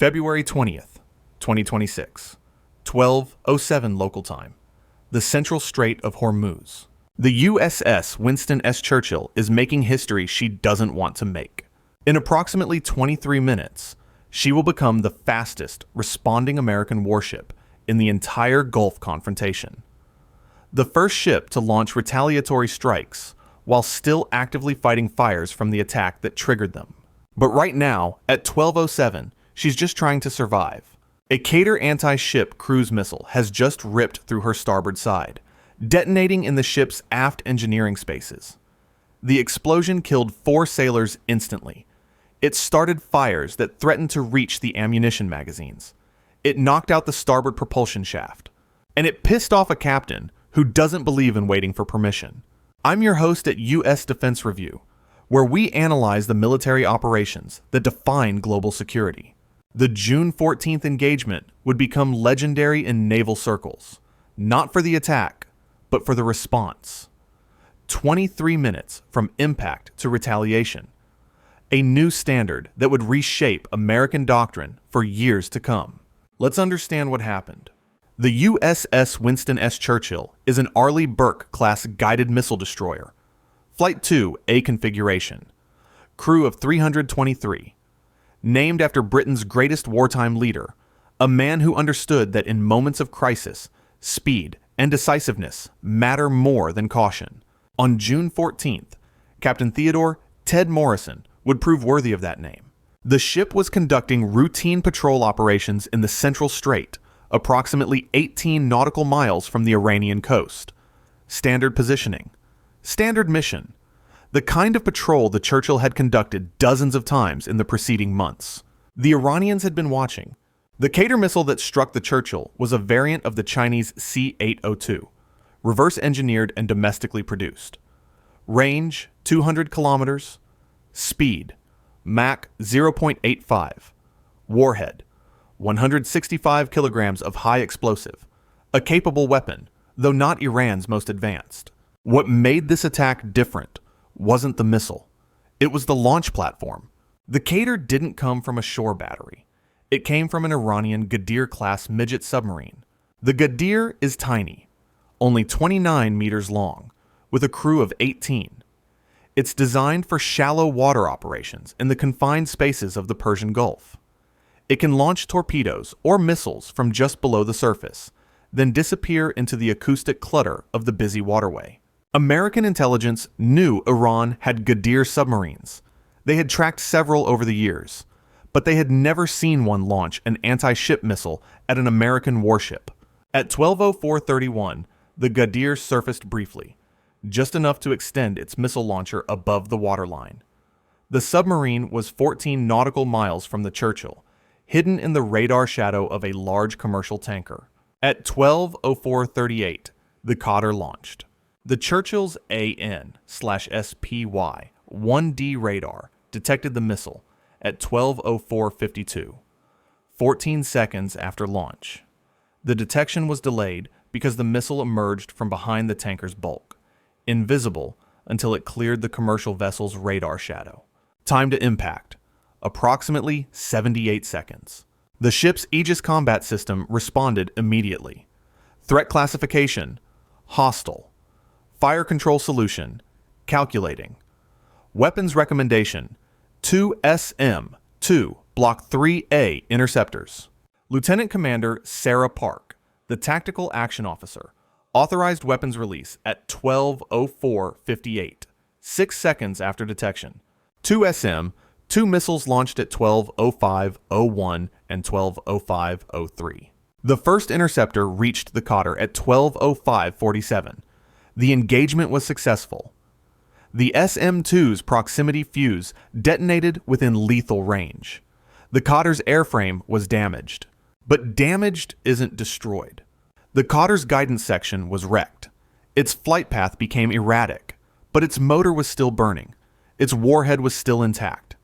February 20th, 2026, 12:07 local time. The Central Strait of Hormuz. The USS Winston S. Churchill is making history she doesn't want to make. In approximately 23 minutes, she will become the fastest responding American warship in the entire Gulf confrontation. The first ship to launch retaliatory strikes while still actively fighting fires from the attack that triggered them. But right now, at 12:07, she's just trying to survive. A Qader anti-ship cruise missile has just ripped through her starboard side, detonating in the ship's aft engineering spaces. The explosion killed 4 sailors instantly. It started fires that threatened to reach the ammunition magazines. It knocked out the starboard propulsion shaft. And it pissed off a captain who doesn't believe in waiting for permission. I'm your host at U.S. Defense Review, where we analyze the military operations that define global security. The June 14th engagement would become legendary in naval circles, not for the attack, but for the response. 23 minutes from impact to retaliation. A new standard that would reshape American doctrine for years to come. Let's understand what happened. The USS Winston S. Churchill is an Arleigh Burke-class guided missile destroyer. Flight 2, A configuration. Crew of 323. Named after Britain's greatest wartime leader, a man who understood that in moments of crisis, speed and decisiveness matter more than caution. On June 14th, Captain Theodore Ted Morrison would prove worthy of that name. The ship was conducting routine patrol operations in the Central Strait, approximately 18 nautical miles from the Iranian coast. Standard positioning. Standard mission. The kind of patrol the Churchill had conducted dozens of times in the preceding months. The Iranians had been watching. The Qader missile that struck the Churchill was a variant of the Chinese C-802, reverse-engineered and domestically produced. Range, 200 kilometers. Speed, Mach 0.85. Warhead, 165 kilograms of high explosive. A capable weapon, though not Iran's most advanced. What made this attack different wasn't the missile. It was the launch platform. The Qader didn't come from a shore battery. It came from an Iranian Ghadir-class midget submarine. The Ghadir is tiny, only 29 meters long, with a crew of 18. It's designed for shallow water operations in the confined spaces of the Persian Gulf. It can launch torpedoes or missiles from just below the surface, then disappear into the acoustic clutter of the busy waterway. American intelligence knew Iran had Ghadir submarines. They had tracked several over the years, but they had never seen one launch an anti-ship missile at an American warship. At 12:04:31, the Ghadir surfaced briefly, just enough to extend its missile launcher above the waterline. The submarine was 14 nautical miles from the Churchill, hidden in the radar shadow of a large commercial tanker. At 12:04:38, the Qader launched. The Churchill's AN/SPY 1D radar detected the missile at 12:04:52, 14 seconds after launch. The detection was delayed because the missile emerged from behind the tanker's bulk, invisible until it cleared the commercial vessel's radar shadow. Time to impact, approximately 78 seconds. The ship's Aegis combat system responded immediately. Threat classification, hostile. Fire control solution, calculating. Weapons recommendation, 2SM-2 Block 3A interceptors. Lieutenant Commander Sarah Park, the Tactical Action Officer, authorized weapons release at 12:04:58, 6 seconds after detection. 2SM, 2 missiles launched at 12:05:01 and 12:05:03. The first interceptor reached the Qader at 12:05:47. The engagement was successful. The SM-2's proximity fuse detonated within lethal range. The Qader's airframe was damaged. But damaged isn't destroyed. The Qader's guidance section was wrecked. Its flight path became erratic, but its motor was still burning. Its warhead was still intact.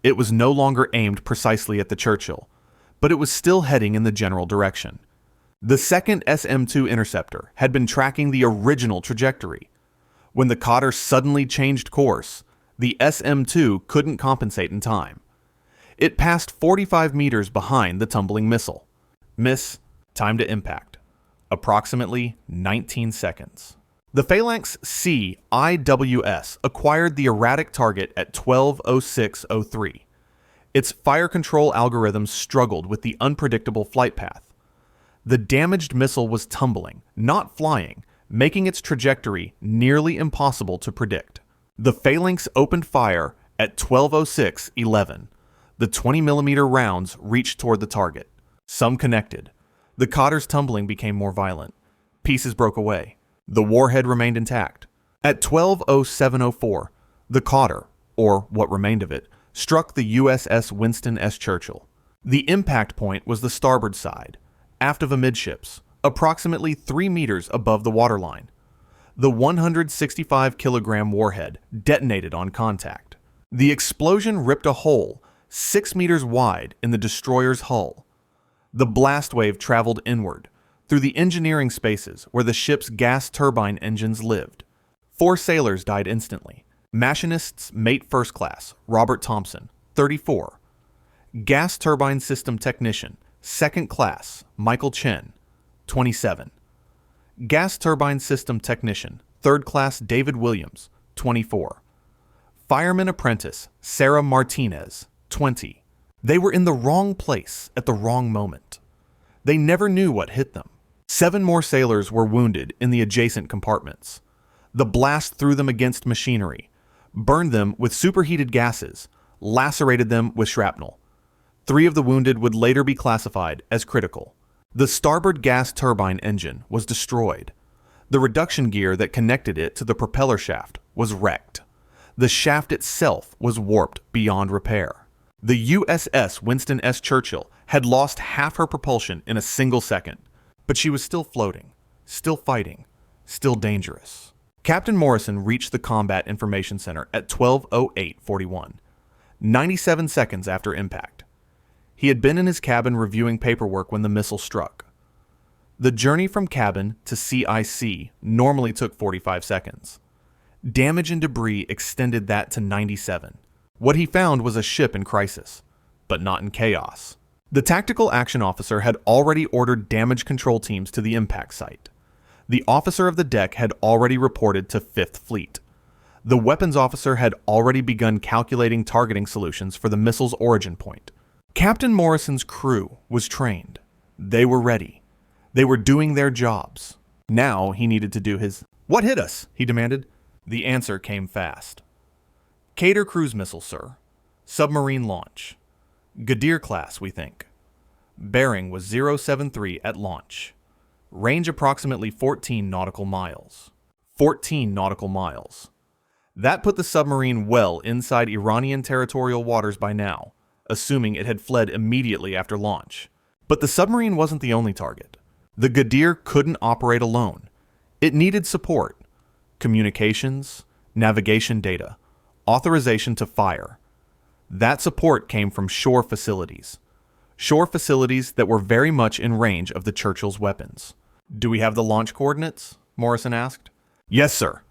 It was no longer aimed precisely at the Churchill, but it was still heading in the general direction. The second SM-2 interceptor had been tracking the original trajectory. When the Qader suddenly changed course, the SM-2 couldn't compensate in time. It passed 45 meters behind the tumbling missile. Miss. Time to impact. Approximately 19 seconds. The Phalanx C IWS acquired the erratic target at 12:06:03. Its fire control algorithms struggled with the unpredictable flight path. The damaged missile was tumbling, not flying, making its trajectory nearly impossible to predict. The Phalanx opened fire at 12:06:11. The 20mm rounds reached toward the target. Some connected. The Qader's tumbling became more violent. Pieces broke away. The warhead remained intact. At 12:07:04, the Qader, or what remained of it, struck the USS Winston S. Churchill. The impact point was the starboard side, aft of amidships, approximately 3 meters above the waterline. The 165-kilogram warhead detonated on contact. The explosion ripped a hole 6 meters wide in the destroyer's hull. The blast wave traveled inward, through the engineering spaces where the ship's gas turbine engines lived. 4 sailors died instantly. Machinists Mate First Class, Robert Thompson, 34. Gas turbine system technician, Second Class, Michael Chen, 27. Gas turbine system technician, Third Class David Williams, 24. Fireman apprentice, Sarah Martinez, 20. They were in the wrong place at the wrong moment. They never knew what hit them. 7 more sailors were wounded in the adjacent compartments. The blast threw them against machinery, burned them with superheated gases, lacerated them with shrapnel. 3 of the wounded would later be classified as critical. The starboard gas turbine engine was destroyed. The reduction gear that connected it to the propeller shaft was wrecked. The shaft itself was warped beyond repair. The USS Winston S. Churchill had lost half her propulsion in a single second, but she was still floating, still fighting, still dangerous. Captain Morrison reached the Combat Information Center at 12:08:41, 97 seconds after impact. He had been in his cabin reviewing paperwork when the missile struck. The journey from cabin to CIC normally took 45 seconds. Damage and debris extended that to 97. What he found was a ship in crisis, but not in chaos. The tactical action officer had already ordered damage control teams to the impact site. The officer of the deck had already reported to 5th Fleet. The weapons officer had already begun calculating targeting solutions for the missile's origin point. Captain Morrison's crew was trained. They were ready. They were doing their jobs. Now he needed to do his... "What hit us?" he demanded. The answer came fast. Qader cruise missile, sir. Submarine launch. Ghadir-class, we think. Bearing was 073 at launch. Range approximately 14 nautical miles. 14 nautical miles. That put the submarine well inside Iranian territorial waters by now, assuming it had fled immediately after launch. But the submarine wasn't the only target. The Ghadir couldn't operate alone. It needed support. Communications, navigation data, authorization to fire. That support came from shore facilities. Shore facilities that were very much in range of the Churchill's weapons. "Do we have the launch coordinates?" Morrison asked. "Yes, sir.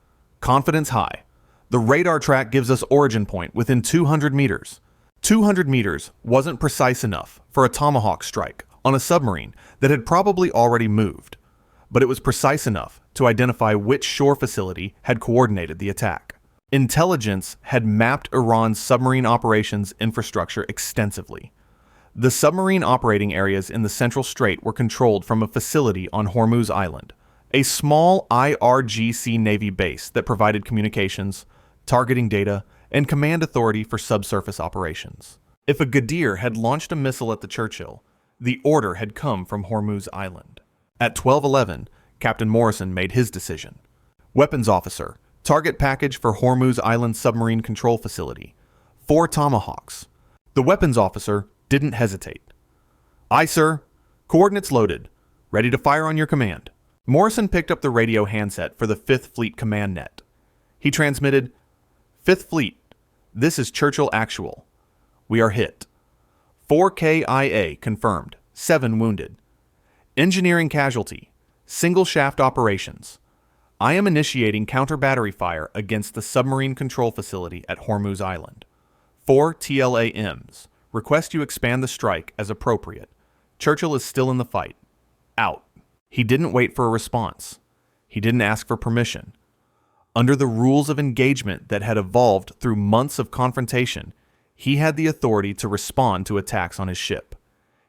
Confidence high. The radar track gives us origin point within 200 meters. 200 meters wasn't precise enough for a Tomahawk strike on a submarine that had probably already moved, but it was precise enough to identify which shore facility had coordinated the attack. Intelligence had mapped Iran's submarine operations infrastructure extensively. The submarine operating areas in the Central Strait were controlled from a facility on Hormuz Island, a small IRGC Navy base that provided communications, targeting data, and command authority for subsurface operations. If a Ghadir had launched a missile at the Churchill, the order had come from Hormuz Island. At 12:11, Captain Morrison made his decision. Weapons officer, target package for Hormuz Island submarine control facility. 4 Tomahawks. The weapons officer didn't hesitate. "Aye, sir. Coordinates loaded. Ready to fire on your command." Morrison picked up the radio handset for the 5th Fleet command net. He transmitted, "5th Fleet, this is Churchill Actual. We are hit. 4 KIA confirmed, 7 wounded. Engineering casualty, single shaft operations. I am initiating counter-battery fire against the submarine control facility at Hormuz Island. 4 TLAMs. Request you expand the strike as appropriate. Churchill is still in the fight. Out. He didn't wait for a response. He didn't ask for permission. Under the rules of engagement that had evolved through months of confrontation, he had the authority to respond to attacks on his ship.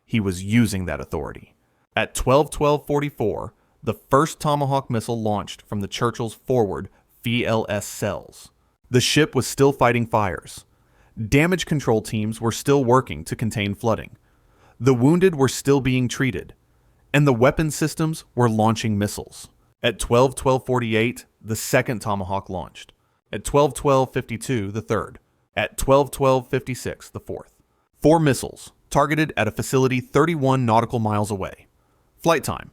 He was using that authority. At 12:12:44, the first Tomahawk missile launched from the Churchill's forward VLS cells. The ship was still fighting fires. Damage control teams were still working to contain flooding. The wounded were still being treated, and the weapon systems were launching missiles. At 12:12:48, the second Tomahawk launched. At 12:12:52, the third. At 12:12:56, the fourth. 4 missiles, targeted at a facility 31 nautical miles away. Flight time,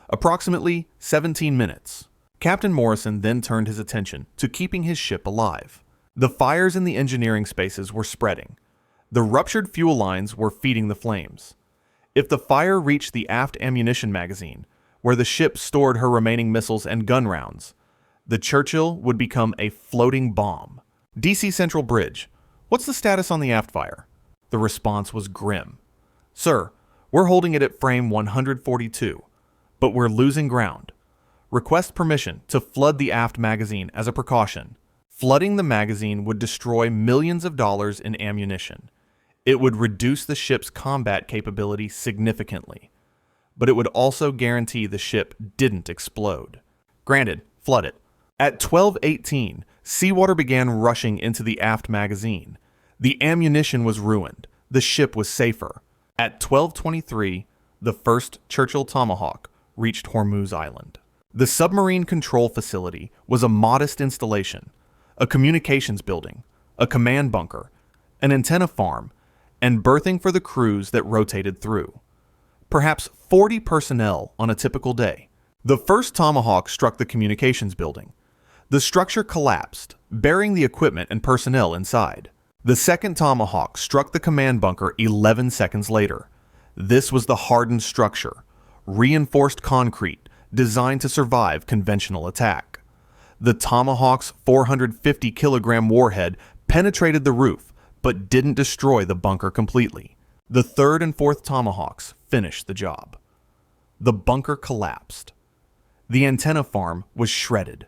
approximately 17 minutes. Captain Morrison then turned his attention to keeping his ship alive. The fires in the engineering spaces were spreading. The ruptured fuel lines were feeding the flames. If the fire reached the aft ammunition magazine, where the ship stored her remaining missiles and gun rounds, the Churchill would become a floating bomb. DC Central Bridge, what's the status on the aft fire? The response was grim. Sir, we're holding it at frame 142, but we're losing ground. Request permission to flood the aft magazine as a precaution. Flooding the magazine would destroy millions of dollars in ammunition. It would reduce the ship's combat capability significantly, but it would also guarantee the ship didn't explode. Granted, flood it. At 12:18, seawater began rushing into the aft magazine. The ammunition was ruined. The ship was safer. At 12:23, the first Churchill Tomahawk reached Hormuz Island. The submarine control facility was a modest installation, a communications building, a command bunker, an antenna farm, and berthing for the crews that rotated through. Perhaps 40 personnel on a typical day. The first Tomahawk struck the communications building. The structure collapsed, burying the equipment and personnel inside. The second Tomahawk struck the command bunker 11 seconds later. This was the hardened structure, reinforced concrete, designed to survive conventional attack. The Tomahawk's 450-kilogram warhead penetrated the roof, but didn't destroy the bunker completely. The third and fourth Tomahawks finished the job. The bunker collapsed. The antenna farm was shredded.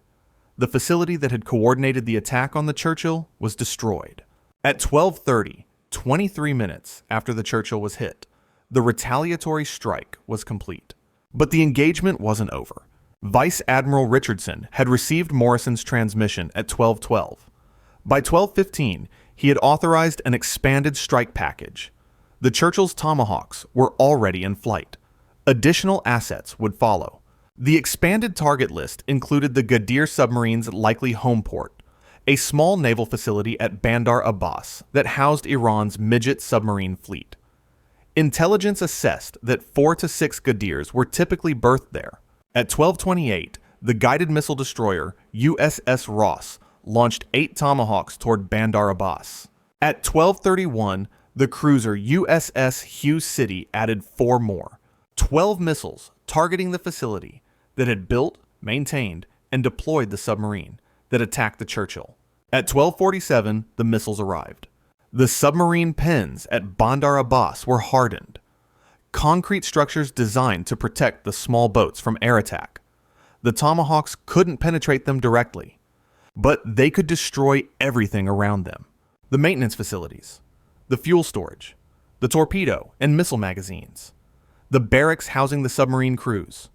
The facility that had coordinated the attack on the Churchill was destroyed. At 12:30, 23 minutes after the Churchill was hit, the retaliatory strike was complete. But the engagement wasn't over. Vice Admiral Richardson had received Morrison's transmission at 12:12. By 12:15, he had authorized an expanded strike package. The Churchill's Tomahawks were already in flight. Additional assets would follow. The expanded target list included the Ghadir submarine's likely home port, a small naval facility at Bandar Abbas that housed Iran's midget submarine fleet. Intelligence assessed that 4 to 6 Ghadirs were typically berthed there. At 12:28, the guided missile destroyer USS Ross launched 8 Tomahawks toward Bandar Abbas. At 12:31, the cruiser USS Hughes City added 4 more, 12 missiles targeting the facility that had built, maintained, and deployed the submarine that attacked the Churchill. At 12:47, the missiles arrived. The submarine pens at Bandar Abbas were hardened, concrete structures designed to protect the small boats from air attack. The Tomahawks couldn't penetrate them directly, but they could destroy everything around them. The maintenance facilities, the fuel storage, the torpedo and missile magazines, the barracks housing the submarine crews,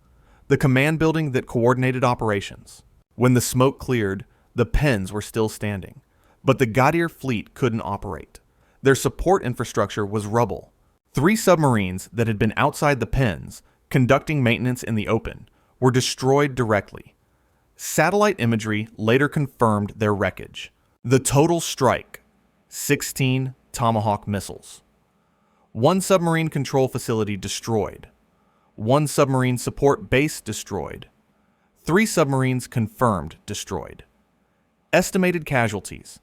the command building that coordinated operations. When the smoke cleared, the pens were still standing, but the Ghadir fleet couldn't operate. Their support infrastructure was rubble. 3 submarines that had been outside the pens, conducting maintenance in the open, were destroyed directly. Satellite imagery later confirmed their wreckage. The total strike, 16 Tomahawk missiles. 1 submarine control facility destroyed. 1 submarine support base destroyed. 3 submarines confirmed destroyed. Estimated casualties,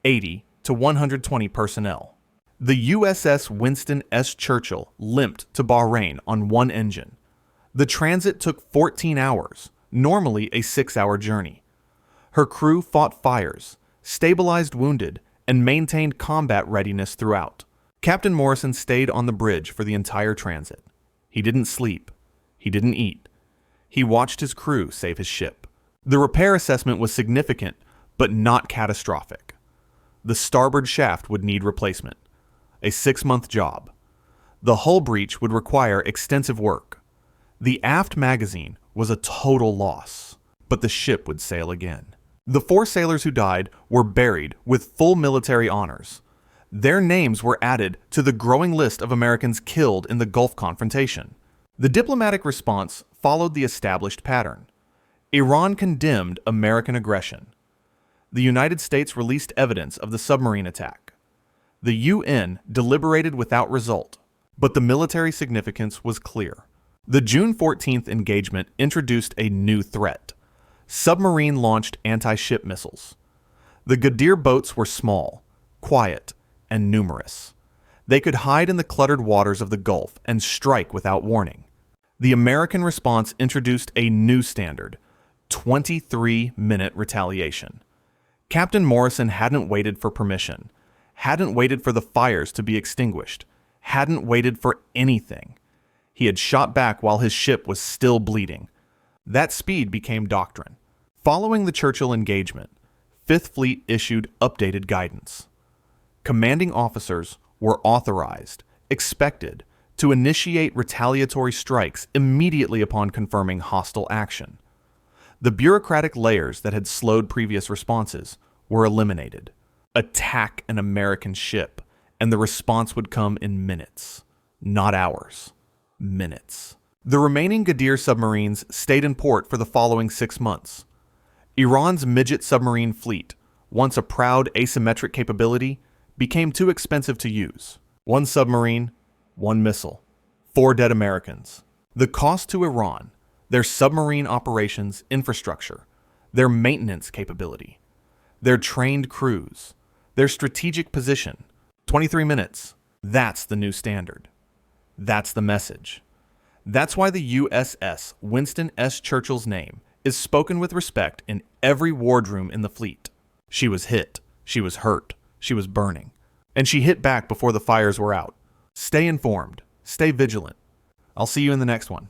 80 to 120 personnel. The USS Winston S. Churchill limped to Bahrain on 1 engine. The transit took 14 hours, normally a 6-hour journey. Her crew fought fires, stabilized wounded, and maintained combat readiness throughout. Captain Morrison stayed on the bridge for the entire transit. He didn't sleep. He didn't eat. He watched his crew save his ship. The repair assessment was significant, but not catastrophic. The starboard shaft would need replacement. A 6-month job. The hull breach would require extensive work. The aft magazine was a total loss, but the ship would sail again. The 4 sailors who died were buried with full military honors. Their names were added to the growing list of Americans killed in the Gulf confrontation. The diplomatic response followed the established pattern. Iran condemned American aggression. The United States released evidence of the submarine attack. The UN deliberated without result, but the military significance was clear. The June 14th engagement introduced a new threat: submarine-launched anti-ship missiles. The Ghadir boats were small, quiet, and numerous. They could hide in the cluttered waters of the Gulf and strike without warning. The American response introduced a new standard: 23-minute retaliation. Captain Morrison hadn't waited for permission, hadn't waited for the fires to be extinguished, hadn't waited for anything. He had shot back while his ship was still bleeding. That speed became doctrine. Following the Churchill engagement, Fifth Fleet issued updated guidance. Commanding officers were authorized, expected, to initiate retaliatory strikes immediately upon confirming hostile action. The bureaucratic layers that had slowed previous responses were eliminated. Attack an American ship, and the response would come in minutes, not hours. Minutes. The remaining Ghadir submarines stayed in port for the following 6 months. Iran's midget submarine fleet, once a proud asymmetric capability, became too expensive to use. 1 submarine, 1 missile, 4 dead Americans. The cost to Iran, their submarine operations infrastructure, their maintenance capability, their trained crews, their strategic position. 23 minutes. That's the new standard. That's the message. That's why the USS Winston S. Churchill's name is spoken with respect in every wardroom in the fleet. She was hit. She was hurt. She was burning. And she hit back before the fires were out. Stay informed. Stay vigilant. I'll see you in the next one.